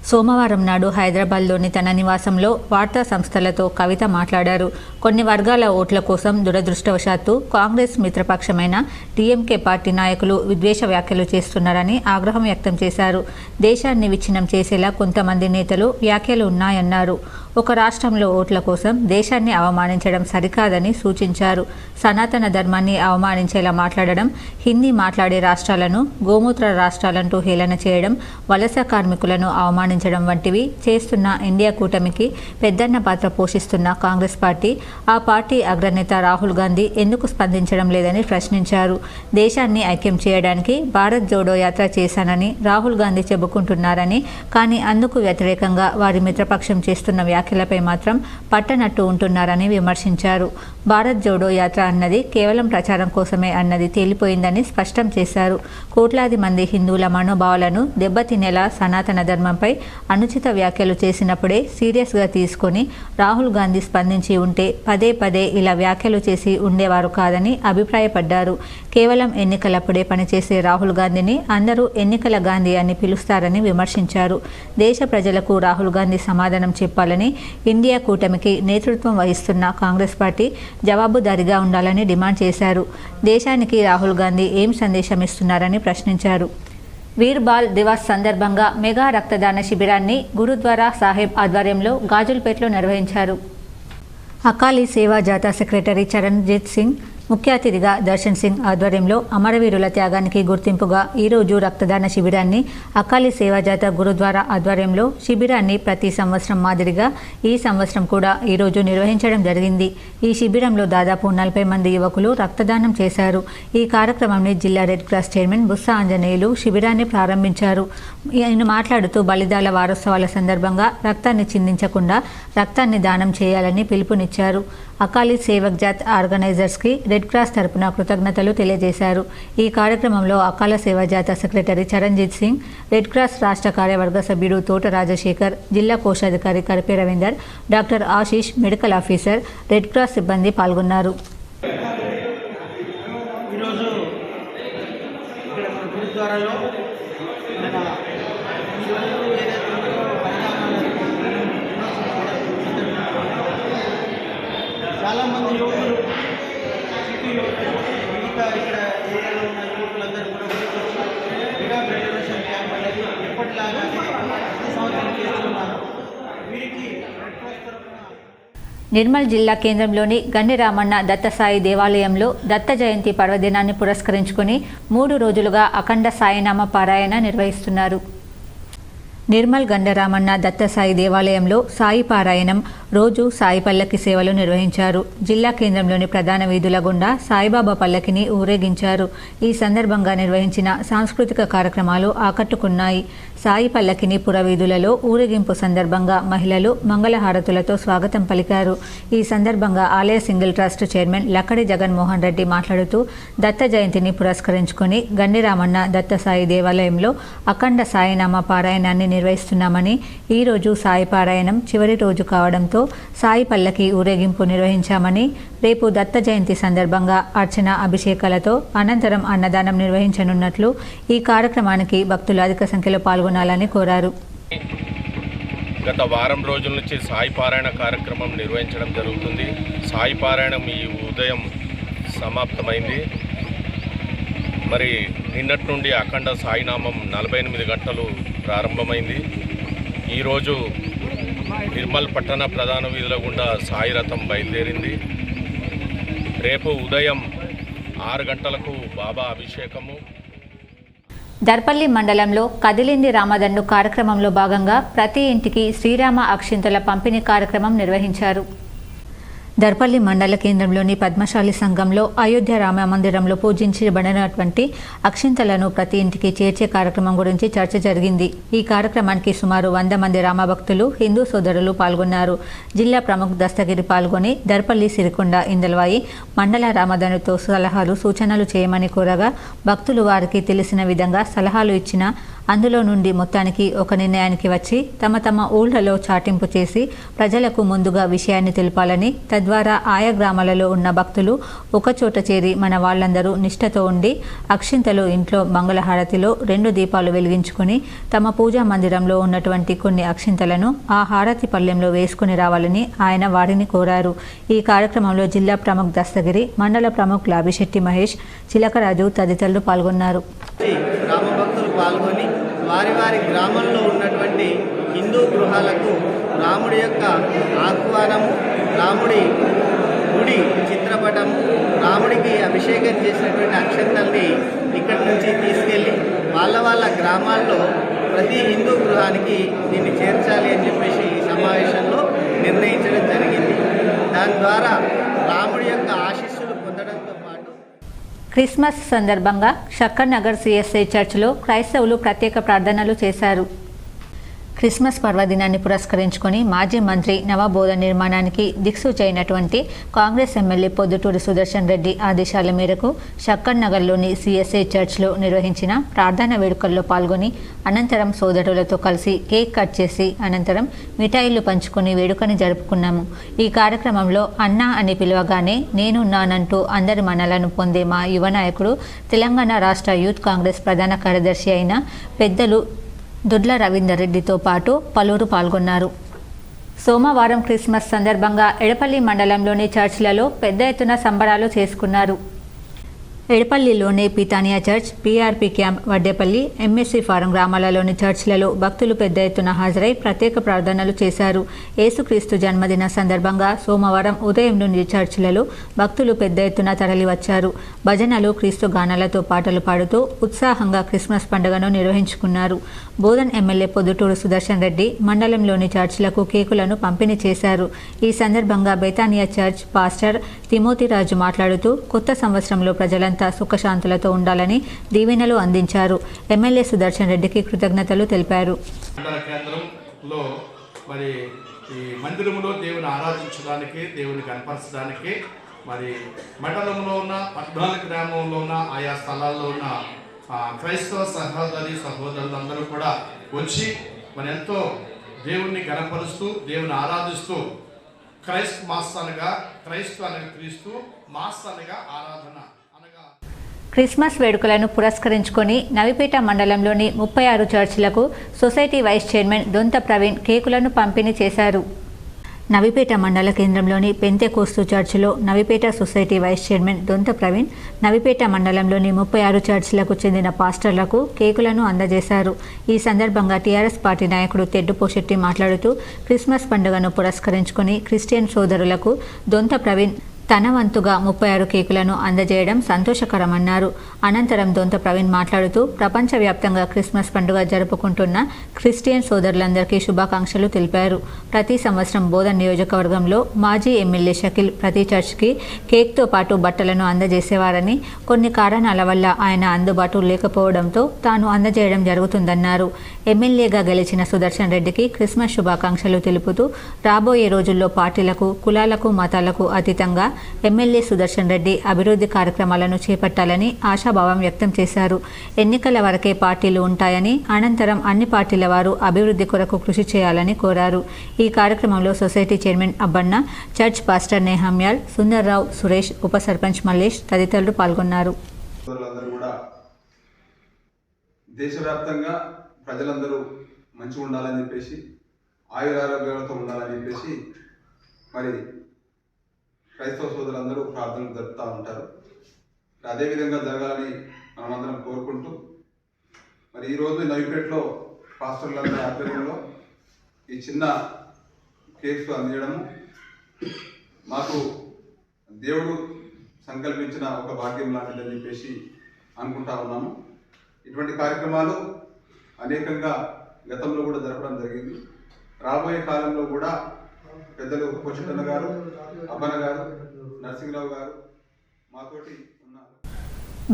సోమవారం నాడు హైదరాబాద్లోని తన నివాసంలో వార్తా సంస్థలతో కవిత మాట్లాడారు. కొన్ని వర్గాల ఓట్ల కోసం దురదృష్టవశాత్తు కాంగ్రెస్ మిత్రపక్షమైన టీఎంకే పార్టీ నాయకులు విద్వేష వ్యాఖ్యలు చేస్తున్నారని ఆగ్రహం వ్యక్తం చేశారు. దేశాన్ని విచ్ఛిన్నం చేసేలా కొంతమంది నేతలు వ్యాఖ్యలు ఉన్నాయన్నారు. ఒక రాష్ట్రంలో ఓట్ల కోసం దేశాన్ని అవమానించడం సరికాదని సూచించారు. సనాతన ధర్మాన్ని అవమానించేలా మాట్లాడడం, హిందీ మాట్లాడే రాష్ట్రాలను గోమూత్ర రాష్ట్రాలంటూ హేళన చేయడం, వలస కార్మికులను అవమానించడం వంటివి చేస్తున్న ఇండియా కూటమికి పెద్దన్న పాత్ర పోషిస్తున్న కాంగ్రెస్ పార్టీ, ఆ పార్టీ అగ్రనేత రాహుల్ గాంధీ ఎందుకు స్పందించడం లేదని ప్రశ్నించారు. దేశాన్ని ఐక్యం చేయడానికి భారత్ జోడో యాత్ర చేశానని రాహుల్ గాంధీ చెబుకుంటున్నారని, కానీ అందుకు వ్యతిరేకంగా వారి మిత్రపక్షం చేస్తున్న వ్యాఖ్యలపై మాత్రం పట్టనట్టు ఉంటున్నారని విమర్శించారు. భారత్ జోడో యాత్ర అన్నది కేవలం ప్రచారం కోసమే అన్నది తేలిపోయిందని స్పష్టం చేశారు. కోట్లాది మంది హిందువుల మనోభావాలను దెబ్బతినేలా సనాతన ధర్మంపై అనుచిత వ్యాఖ్యలు చేసినప్పుడే సీరియస్గా తీసుకొని రాహుల్ గాంధీ స్పందించి ఉంటే పదే పదే ఇలా వ్యాఖ్యలు చేసి ఉండేవారు కాదని అభిప్రాయపడ్డారు. కేవలం ఎన్నికలప్పుడే పనిచేసే రాహుల్ గాంధీని అందరూ ఎన్నికల గాంధీ అని పిలుస్తారని విమర్శించారు. దేశ ప్రజలకు రాహుల్ గాంధీ సమాధానం చెప్పాలని, ఇండియా కూటమికి నేతృత్వం వహిస్తున్న కాంగ్రెస్ పార్టీ జవాబుదారీగా ఉండాలని డిమాండ్ చేశారు. దేశానికి రాహుల్ గాంధీ ఏం సందేశం ఇస్తున్నారని ప్రశ్నించారు. వీర్ బాల్ దివాస్ సందర్భంగా మెగా రక్తదాన శిబిరాన్ని గురుద్వారా సాహెబ్ ఆధ్వర్యంలో గాజుల్పేట్లో నిర్వహించారు. అకాలీ సేవా జాతా సెక్రటరీ చరణ్జిత్ సింగ్, ముఖ్య అతిథిగా దర్శన్ సింగ్ ఆధ్వర్యంలో అమరవీరుల త్యాగానికి గుర్తింపుగా ఈరోజు రక్తదాన శిబిరాన్ని అకాలీ సేవాజాత గురుద్వారా ఆధ్వర్యంలో శిబిరాన్ని ప్రతి సంవత్సరం మాదిరిగా ఈ సంవత్సరం కూడా ఈరోజు నిర్వహించడం జరిగింది. ఈ శిబిరంలో దాదాపు 40 మంది యువకులు రక్తదానం చేశారు. ఈ కార్యక్రమాన్ని జిల్లా red cross chairman Bussa Anjaneyulu శిబిరాన్ని ప్రారంభించారు. ఆయన మాట్లాడుతూ బలిదాల వారోత్సవాల సందర్భంగా రక్తాన్ని చిందించకుండా రక్తాన్ని దానం చేయాలని పిలుపునిచ్చారు. అకాలీ సేవక్ జాత్ ఆర్గనైజర్స్కి రెడ్ క్రాస్ తరపున కృతజ్ఞతలు తెలియజేశారు. ఈ కార్యక్రమంలో Akal Seva Jatha secretary Charanjit Singh, red cross రాష్ట్ర కార్యవర్గ సభ్యుడు తోట రాజశేఖర్, జిల్లా కోశాధికారి Karipe Ravinder, doctor Ashish, medical officer, red cross సిబ్బంది పాల్గొన్నారు. చాలామంది యువకులు, సిటీ యువకులు, మిగతా ఇక్కడ ఏరియాలో ఉన్న యువకులందరూ కూడా మెగా బ్లడ్ డొనేషన్ క్యాంప్ అనేది ఎప్పటిలాగా ప్రతి సంవత్సరం చేస్తున్నారు. వీరికి రెడ్ క్రాస్ తరఫున నిర్మల్ జిల్లా కేంద్రంలోని గండిరామన్న దత్తసాయి దేవాలయంలో దత్త జయంతి పర్వదినాన్ని పురస్కరించుకుని 3 రోజులుగా అఖండ సాయినామ పారాయణ నిర్వహిస్తున్నారు. నిర్మల్ గండరామన్న దత్తసాయి దేవాలయంలో సాయి పారాయణం, రోజు సాయి పల్లకి సేవలు నిర్వహించారు. జిల్లా కేంద్రంలోని ప్రధాన వీధుల గుండా సాయిబాబా పల్లకిని ఊరేగించారు. ఈ సందర్భంగా నిర్వహించిన సాంస్కృతిక కార్యక్రమాలు ఆకట్టుకున్నాయి. సాయి పల్లకిని పురవీధులలో ఊరేగింపు సందర్భంగా మహిళలు మంగళహారతులతో స్వాగతం పలికారు. ఈ సందర్భంగా ఆలయ single trust chairman Lakkadi Jaganmohan Reddy మాట్లాడుతూ దత్త జయంతిని పురస్కరించుకొని గండిరామన్న దత్తసాయి దేవాలయంలో అఖండ సాయినామ పారాయణాన్ని నిర్వహిస్తున్నామని, ఈరోజు సాయి పారాయణం చివరి రోజు కావడంతో సాయి పల్లకి ఊరేగింపు నిర్వహించామని, రేపు దత్త జయంతి సందర్భంగా అర్చన, అభిషేకాలతో అనంతరం అన్నదానం నిర్వహించనున్నట్లు, ఈ కార్యక్రమానికి భక్తులు అధిక సంఖ్యలో పాల్గొనాలని కోరారు. గత వారం రోజుల నుంచి సాయి పారాయణ కార్యక్రమం నిర్వహించడం జరుగుతుంది. సాయి పారాయణం ఈ ఉదయం సమాప్తమైంది. మరి నిన్నటి నుండి అఖండ సాయినామం 48 గంటలు ప్రారంభమైంది. ఈరోజు నిర్మల్ పట్టణ ప్రధాన వీధుల గుండా సాయి రథం బయలుదేరింది. రేపు ఉదయం 6 గంటలకు బాబా అభిషేకము. దర్పల్లి మండలంలో కదిలింది రామదండు కార్యక్రమంలో భాగంగా ప్రతి ఇంటికి శ్రీరామ అక్షింతల పంపిణీ కార్యక్రమం నిర్వహించారు. దర్పల్లి మండల కేంద్రంలోని పద్మశాలి సంఘంలో అయోధ్య రామ మందిరంలో పూజించబడినటువంటి అక్షింతలను ప్రతి ఇంటికి చేర్చే కార్యక్రమం గురించి చర్చ జరిగింది. ఈ కార్యక్రమానికి సుమారు 100 మంది రామభక్తులు, హిందూ సోదరులు పాల్గొన్నారు. జిల్లా ప్రముఖ్ దస్తగిరి పాల్గొని దర్పల్లి, సిరికొండ, ఇందల్వాయి మండల రామదండుతో సలహాలు, సూచనలు చేయమని కోరగా భక్తులు వారికి తెలిసిన విధంగా సలహాలు ఇచ్చిన అందులో నుండి మొత్తానికి ఒక నిర్ణయానికి వచ్చి తమ ఊళ్లలో చాటింపు చేసి ప్రజలకు ముందుగా విషయాన్ని తెలపాలని, తద్వారా ఆయా గ్రామాలలో ఉన్న భక్తులు ఒకచోట చేరి మన వాళ్ళందరూ నిష్ఠతో ఉండి అక్షింతలు ఇంట్లో మంగళహారతిలో 2 దీపాలు వెలిగించుకొని తమ పూజా మందిరంలో ఉన్నటువంటి కొన్ని అక్షింతలను ఆ హారతి పళ్ళెంలో వేసుకుని రావాలని ఆయన వారిని కోరారు. ఈ కార్యక్రమంలో జిల్లా ప్రముఖ్ దస్తగిరి, మండల ప్రముఖ్ లాభిశెట్టి మహేష్, చిలకరాజు తదితరులు పాల్గొన్నారు. రామభక్తులు పాల్గొని వారి గ్రామంలో ఉన్నటువంటి హిందూ గృహాలకు రాముడి యొక్క ఆహ్వానము, రాముడి గుడి చిత్రపటము, రాముడికి అభిషేకం చేసినటువంటి అక్షంతల్ని ఇక్కడి నుంచి తీసుకెళ్ళి వాళ్ళ గ్రామాల్లో ప్రతి హిందూ గృహానికి దీన్ని చేర్చాలి అని చెప్పేసి ఈ సమావేశంలో నిర్ణయించడం జరిగింది. దాని ద్వారా రాముడి యొక్క ఆశీస్సులు పొందడంతో పాటు క్రిస్మస్ సందర్భంగా షక్కర్ నగర్ సిఎస్ఐ చర్చిలో క్రైస్తవులు ప్రత్యేక ప్రార్థనలు చేశారు. క్రిస్మస్ పర్వదినాన్ని పురస్కరించుకొని మాజీ మంత్రి నవబోధ నిర్మాణానికి దిక్సూచైనటువంటి కాంగ్రెస్ ఎమ్మెల్యే పొద్దుటూరి సుదర్శన్ రెడ్డి ఆదేశాల మేరకు షక్కర్ నగర్లోని సిఎస్ఐ చర్చ్లో నిర్వహించిన ప్రార్థన వేడుకల్లో పాల్గొని అనంతరం సోదరులతో కలిసి కేక్ కట్ చేసి అనంతరం మిఠాయిలు పంచుకొని వేడుకని జరుపుకున్నాము. ఈ కార్యక్రమంలో అన్నా అని పిలవగానే నేనున్నానంటూ అందరి మనలను పొందే మా యువ నాయకుడు, తెలంగాణ రాష్ట్ర యూత్ కాంగ్రెస్ ప్రధాన కార్యదర్శి అయిన పెద్దలు దొడ్ల రవీందర్ రెడ్డితో పాటు పలువురు పాల్గొన్నారు. సోమవారం క్రిస్మస్ సందర్భంగా ఎడపల్లి మండలంలోని చర్చిలలో పెద్ద ఎత్తున సంబరాలు చేసుకున్నారు. ఎడపల్లిలోని Bethania church, PRP camp, Vaddepalli, MSC farm గ్రామాలలోని చర్చిలలో భక్తులు పెద్ద ఎత్తున హాజరై ప్రత్యేక ప్రార్థనలు చేశారు. యేసుక్రీస్తు జన్మదిన సందర్భంగా సోమవారం ఉదయం నుండి చర్చిలలో భక్తులు పెద్ద ఎత్తున తరలివచ్చారు. భజనలు, క్రీస్తు గానాలతో పాటలు పాడుతూ ఉత్సాహంగా క్రిస్మస్ పండుగను నిర్వహించుకున్నారు. బోధన్ ఎమ్మెల్యే పొద్దుటూరు సుదర్శన్ రెడ్డి మండలంలోని చర్చిలకు కేకులను పంపిణీ చేశారు. ఈ సందర్భంగా బేతానియా చర్చ్ పాస్టర్ తిమోతిరాజు మాట్లాడుతూ కొత్త సంవత్సరంలో ప్రజలంతా సుఖశాంతులతో ఉండాలని దీవెనలు అందించారు. ఎమ్మెల్యే సుదర్శన్ రెడ్డికి కృతజ్ఞతలు తెలిపారు. కేంద్రంలో మరి ఈ మందిరంలో దేవుని ఆరాధించడానికి, దేవుని కనపరచడానికి మరి మండలంలో ఉన్న 14 గ్రామంలో ఉన్న ఆయా స్థలాల్లో ఉన్న క్రైస్తవ సహోదరులందరూ కూడా వచ్చి మరి ఎంతో దేవుణ్ణి కనపరుస్తూ, దేవుని ఆరాధిస్తూ క్రైస్తవ మాస్ అనగా క్రైస్తవ అనగా క్రీస్తు, మాస్ అనగా ఆరాధన. క్రిస్మస్ వేడుకలను పురస్కరించుకొని నవిపేట మండలంలోని 36 చర్చిలకు society vice chairman Donta Praveen కేకులను పంపిణీ చేశారు. నవిపేట మండల కేంద్రంలోని పెంతెకోస్తు చర్చిలో Navipet society vice chairman Donta Praveen Navipet మండలంలోని 36 చర్చిలకు చెందిన పాస్టర్లకు కేకులను అందజేశారు. ఈ సందర్భంగా టీఆర్ఎస్ పార్టీ నాయకుడు తెడ్డు పోషెట్టి మాట్లాడుతూ క్రిస్మస్ పండుగను పురస్కరించుకొని క్రిస్టియన్ సోదరులకు దొంత ప్రవీణ్ తన వంతుగా 36 కేకులను అందజేయడం సంతోషకరమన్నారు. అనంతరం దొంత ప్రవీణ్ మాట్లాడుతూ ప్రపంచవ్యాప్తంగా క్రిస్మస్ పండుగ జరుపుకుంటున్న క్రిస్టియన్ సోదరులందరికీ శుభాకాంక్షలు తెలిపారు. ప్రతి సంవత్సరం బోధన్ నియోజకవర్గంలో మాజీ ఎమ్మెల్యే షకీల్ ప్రతి చర్చ్కి కేక్తో పాటు బట్టలను అందజేసేవారని, కొన్ని కారణాల వల్ల ఆయన అందుబాటు లేకపోవడంతో తాను అందజేయడం జరుగుతుందన్నారు. ఎమ్మెల్యేగా గెలిచిన సుదర్శన్ రెడ్డికి క్రిస్మస్ శుభాకాంక్షలు తెలుపుతూ రాబోయే రోజుల్లో పార్టీలకు, కులాలకు, మతాలకు అతీతంగా ఎమ్మెల్యే సుదర్శన్ రెడ్డి అభివృద్ధి కార్యక్రమాలను చేపట్టాలని ఆశాభావం వ్యక్తం చేశారు. ఎన్నికల వరకే పార్టీలు ఉంటాయని, అనంతరం అన్ని పార్టీల వారు అభివృద్ధి కొరకు కృషి చేయాలని కోరారు. ఈ కార్యక్రమంలో society chairman Abbanna, church pastor Nehemiah, Sundarrao, Suresh, ఉప సర్పంచ్ మల్లేష్ తదితరులు పాల్గొన్నారు. దేశవ్యాప్తంగా ప్రజలందరూ మంచిగా ఉండాలని చెప్పేసి, ఆయురారోగ్యాలతో ఉండాలని చెప్పేసి మరి క్రైస్తవ సోదరులందరూ ప్రార్థనలు జరుపుతూ ఉంటారు. అదేవిధంగా జరగాలని మనమందరం కోరుకుంటూ మరి ఈరోజు నవిపేటలో పాస్టర్లందరి ఆధ్వర్యంలో ఈ చిన్న కేక్స్ అందించడము మాకు దేవుడు సంకల్పించిన ఒక భాగ్యం లాంటిదని చెప్పేసి అనుకుంటా ఉన్నాము. ఇటువంటి కార్యక్రమాలు అనేకంగా గతంలో కూడా జరపడం జరిగింది. రాబోయే కాలంలో కూడా పెద్దలు కోచన్న గారు, అబ్బన్న గారు, నరసింహరావు గారు మాతోటి ఉన్నారు.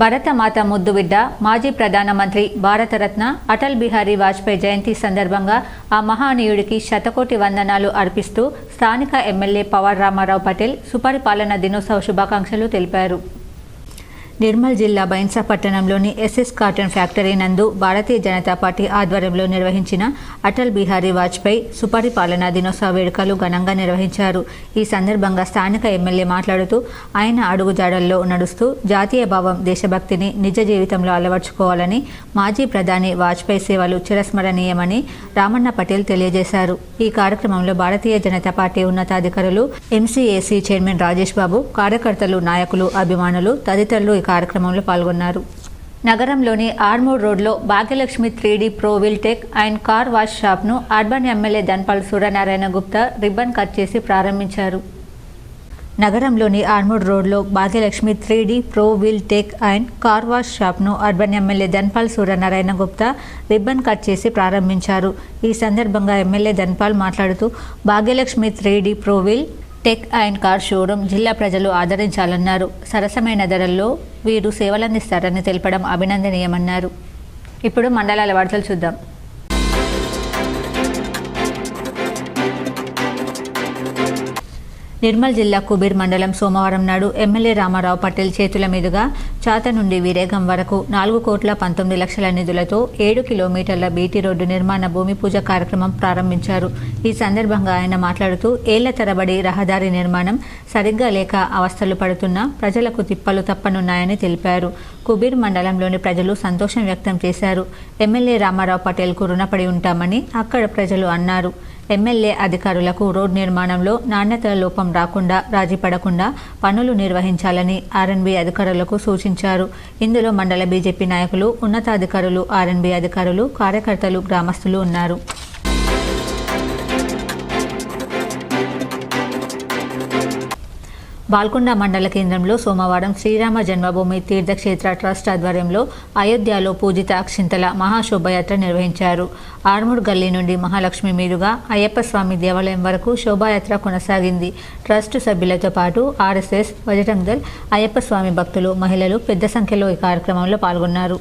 భరతమాత ముద్దుబిడ్డ మాజీ ప్రధానమంత్రి భారతరత్న అటల్ బిహారీ వాజ్పేయి జయంతి సందర్భంగా ఆ మహానీయుడికి శతకోటి వందనాలు అర్పిస్తూ స్థానిక ఎమ్మెల్యే పవార్ రామారావు పటేల్ సుపరిపాలన దినోత్సవ శుభాకాంక్షలు తెలిపారు. నిర్మల్ జిల్లా బైన్సా పట్టణంలోని ఎస్ఎస్ కాటన్ ఫ్యాక్టరీ నందు భారతీయ జనతా పార్టీ ఆధ్వర్యంలో నిర్వహించిన అటల్ బిహారీ వాజ్పేయి సుపరిపాలనా దినోత్సవ వేడుకలు ఘనంగా నిర్వహించారు. ఈ సందర్భంగా స్థానిక ఎమ్మెల్యే మాట్లాడుతూ ఆయన అడుగుజాడల్లో నడుస్తూ జాతీయ భావం, దేశభక్తిని నిజ జీవితంలో అలవర్చుకోవాలని, మాజీ ప్రధాని వాజ్పేయి సేవలు చిరస్మరణీయమని రామన్న పటేల్ తెలియజేశారు. ఈ కార్యక్రమంలో భారతీయ జనతా పార్టీ ఉన్నతాధికారులు, ఎంసీఏసీ చైర్మన్ రాజేష్ బాబు, కార్యకర్తలు, నాయకులు, అభిమానులు తదితరులు కార్యక్రమంలో పాల్గొన్నారు. నగరంలోని ఆర్మూర్ రోడ్లో Bhagyalakshmi 3D pro wheel tech and car wash షాప్ను urban MLA Dhanpal Suryanarayana Gupta ribbon cut చేసి ప్రారంభించారు. నగరంలోని ఆర్మూర్ రోడ్లో Bhagyalakshmi 3D pro wheel tech and car wash షాప్ను urban MLA Dhanpal Suryanarayana Gupta ribbon cut చేసి ప్రారంభించారు. ఈ సందర్భంగా ఎమ్మెల్యే ధన్పాల్ మాట్లాడుతూ Bhagyalakshmi 3D pro wheel tech and car showroom జిల్లా ప్రజలు ఆదరించాలన్నారు. సరసమైన ధరల్లో వీరు సేవలందిస్తారని తెలపడం అభినందనీయమన్నారు. ఇప్పుడు మండలాల వార్తలు చూద్దాం. నిర్మల్ జిల్లా కుబీర్ మండలం సోమవారం నాడు ఎమ్మెల్యే రామారావు పటేల్ చేతుల మీదుగా చాత నుండి వీరేగం వరకు 4,19,00,000 నిధులతో 7 కిలోమీటర్ల బీటీ రోడ్డు నిర్మాణ భూమి పూజ కార్యక్రమం ప్రారంభించారు. ఈ సందర్భంగా ఆయన మాట్లాడుతూ ఏళ్ల తరబడి రహదారి నిర్మాణం సరిగ్గా లేక అవస్థలు పడుతున్న ప్రజలకు తిప్పలు తప్పనున్నాయని తెలిపారు. కుబీర్ మండలంలోని ప్రజలు సంతోషం వ్యక్తం చేశారు. ఎమ్మెల్యే రామారావు పటేల్కు రుణపడి ఉంటామని అక్కడ ప్రజలు అన్నారు. ఎమ్మెల్యే అధికారులకు రోడ్ నిర్మాణంలో నాణ్యత లోపం రాకుండా, రాజీ పడకుండా పనులు నిర్వహించాలని ఆర్ఎన్బి అధికారులకు సూచించారు. ఇందులో మండల బీజేపీ నాయకులు, ఉన్నతాధికారులు, ఆర్ఎన్బి అధికారులు, కార్యకర్తలు, గ్రామస్తులు ఉన్నారు. బాల్కొండ మండల కేంద్రంలో సోమవారం శ్రీరామ జన్మభూమి తీర్థక్షేత్ర ట్రస్ట్ ఆధ్వర్యంలో అయోధ్యలో పూజిత అక్షింతల మహాశోభయాత్ర నిర్వహించారు. ఆర్మూర్ గల్లీ నుండి మహాలక్ష్మి మీదుగా అయ్యప్ప స్వామి దేవాలయం వరకు శోభాయాత్ర కొనసాగింది. ట్రస్ట్ సభ్యులతో పాటు ఆర్ఎస్ఎస్, బజరంగ్ దళ్, అయ్యప్ప స్వామి భక్తులు, మహిళలు పెద్ద సంఖ్యలో ఈ కార్యక్రమంలో పాల్గొన్నారు.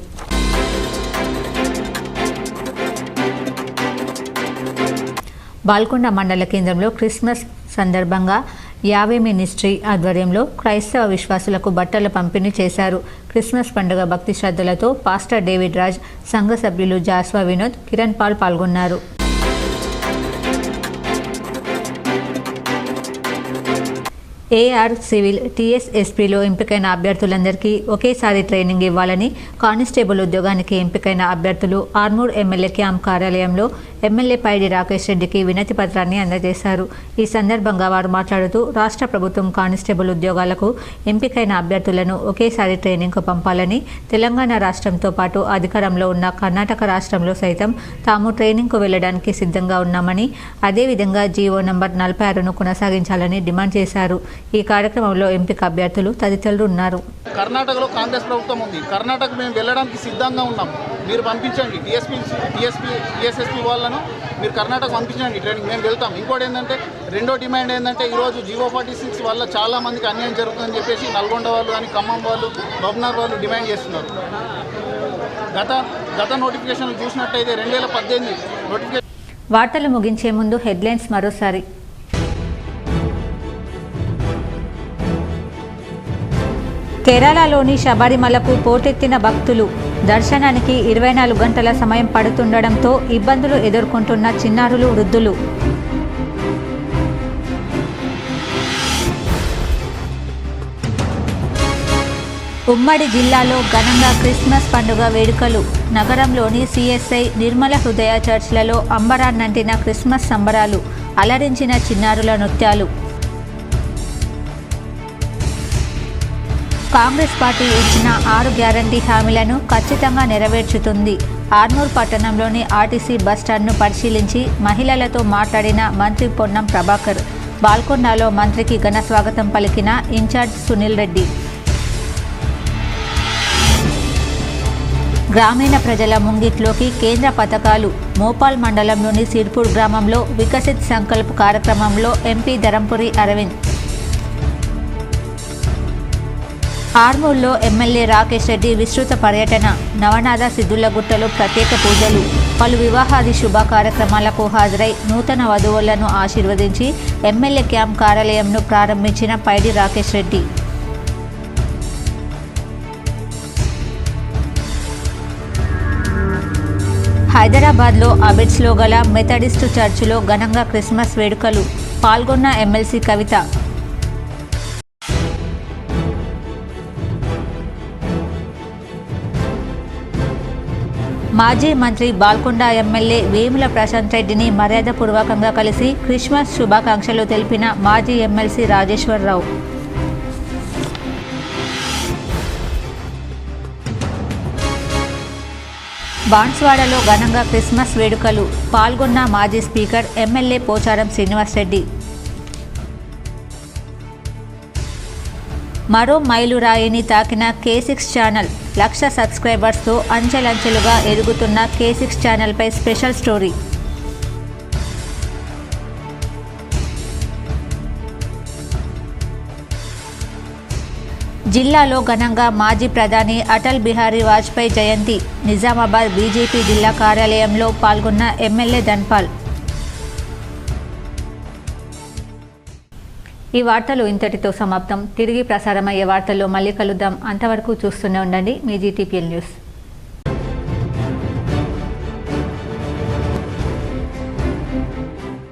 బాల్కొండ మండల కేంద్రంలో క్రిస్మస్ సందర్భంగా యావే మినిస్ట్రీ ఆధ్వర్యంలో క్రైస్తవ విశ్వాసులకు బట్టల పంపిణీ చేశారు. క్రిస్మస్ పండుగ భక్తి శ్రద్ధలతో పాస్టర్ డేవిడ్ రాజ్, సంఘ సభ్యులు జాస్వా వినోద్, కిరణ్ పాల్ పాల్గొన్నారు. ఏఆర్ సివిల్ టీఎస్ఎస్పీలో ఎంపికైన అభ్యర్థులందరికీ ఒకేసారి ట్రైనింగ్ ఇవ్వాలని కానిస్టేబుల్ ఉద్యోగానికి ఎంపికైన అభ్యర్థులు ఆర్మూర్ ఎమ్మెల్యే క్యాంప్ కార్యాలయంలో ఎమ్మెల్యే పైడి రాకేష్ రెడ్డికి వినతి పత్రాన్ని అందజేశారు. ఈ సందర్భంగా వారు మాట్లాడుతూ రాష్ట్ర ప్రభుత్వం కానిస్టేబుల్ ఉద్యోగాలకు ఎంపికైన అభ్యర్థులను ఒకేసారి ట్రైనింగ్కు పంపాలని, తెలంగాణ రాష్ట్రంతో పాటు అధికారంలో ఉన్న కర్ణాటక రాష్ట్రంలో సైతం తాము ట్రైనింగ్కు వెళ్లడానికి సిద్ధంగా ఉన్నామని, అదేవిధంగా జీవో నంబర్ 46ను కొనసాగించాలని డిమాండ్ చేశారు. ఈ కార్యక్రమంలో ఎంపిక అభ్యర్థులు తదితరులు ఉన్నారు. కర్ణాటకలో కాంగ్రెస్ ప్రభుత్వం ఉంది. కర్ణాటక మేము వెళ్ళడానికి సిద్ధంగా ఉన్నాం. మీరు పంపించండి టీఎస్ఎస్పీ వాళ్ళను మీరు కర్ణాటక పంపించండి ట్రైనింగ్, మేము వెళ్తాం. ఇంకోటి ఏంటంటే రెండో డిమాండ్ ఏంటంటే ఈరోజు జీవో 46 వల్ల చాలామందికి అన్యాయం జరుగుతుందని చెప్పేసి నల్గొండ వాళ్ళు కానీ ఖమ్మం వాళ్ళు బబ్నార్ వాళ్ళు డిమాండ్ చేస్తున్నారు. గత నోటిఫికేషన్లు చూసినట్టయితే 2018 నోటిఫికేషన్. వార్తలు ముగించే ముందు హెడ్లైన్స్ మరోసారి. కేరళలోని శబరిమలకు పోటెత్తిన భక్తులు. దర్శనానికి 24 గంటల సమయం పడుతుండడంతో ఇబ్బందులు ఎదుర్కొంటున్న చిన్నారులు, వృద్ధులు. ఉమ్మడి జిల్లాలో ఘనంగా క్రిస్మస్ పండుగ వేడుకలు. నగరంలోని సిఎస్ఐ నిర్మల హృదయ చర్చ్లలో అంబరాన్నంటిన క్రిస్మస్ సంబరాలు. అలరించిన చిన్నారుల నృత్యాలు. కాంగ్రెస్ పార్టీ ఇచ్చిన 6 గ్యారంటీ హామీలను ఖచ్చితంగా నెరవేర్చుతుంది. ఆర్మూర్ పట్టణంలోని ఆర్టీసీ బస్టాండ్ను పరిశీలించి మహిళలతో మాట్లాడిన మంత్రి పొన్నం ప్రభాకర్. బాల్కొండలో మంత్రికి ఘన స్వాగతం పలికిన ఇన్ఛార్జ్ సునీల్ రెడ్డి. గ్రామీణ ప్రజల ముంగిట్లోకి కేంద్ర పథకాలు. మోపాల్ మండలంలోని సిర్పూర్ గ్రామంలో వికసిత్ సంకల్ప్ కార్యక్రమంలో ఎంపీ ధరంపురి అరవింద్. ఆర్మూర్లో ఎమ్మెల్యే రాకేష్ రెడ్డి విస్తృత పర్యటన. నవనాథ సిద్ధులగుట్టలో ప్రత్యేక పూజలు. పలు వివాహాది శుభ కార్యక్రమాలకు హాజరై నూతన వధువులను ఆశీర్వదించి ఎమ్మెల్యే క్యాంప్ కార్యాలయంను ప్రారంభించిన పైడి రాకేష్ రెడ్డి. హైదరాబాద్లో అబిడ్స్లో గల మెథడిస్టు చర్చిలో ఘనంగా క్రిస్మస్ వేడుకలు. పాల్గొన్న ఎమ్మెల్సీ కవిత. మాజీ మంత్రి బాల్కొండ ఎమ్మెల్యే వేముల ప్రశాంత్ రెడ్డిని మర్యాదపూర్వకంగా కలిసి క్రిస్మస్ శుభాకాంక్షలు తెలిపిన మాజీ ఎమ్మెల్సీ రాజేశ్వరరావు. బాన్స్వాడలో ఘనంగా క్రిస్మస్ వేడుకలు. పాల్గొన్న మాజీ స్పీకర్ ఎమ్మెల్యే పోచారం శ్రీనివాసరెడ్డి. మరో మైలురాయిని తాకిన K6 ఛానల్. 1,00,000 సబ్స్క్రైబర్స్తో అంచెలంచెలుగా ఎదుగుతున్న K6 ఛానల్పై స్పెషల్ స్టోరీ. జిల్లాలో ఘనంగా మాజీ ప్రధాని అటల్ బిహారీ వాజ్పేయి జయంతి. నిజామాబాద్ బీజేపీ జిల్లా కార్యాలయంలో పాల్గొన్న ఎమ్మెల్యే ధన్పాల్. ఈ వార్తలు ఇంతటితో సమాప్తం. తిరిగి ప్రసారమయ్యే వార్తల్లో మళ్ళీ కలుద్దాం. అంతవరకు చూస్తూనే ఉండండి మీ GTPL న్యూస్.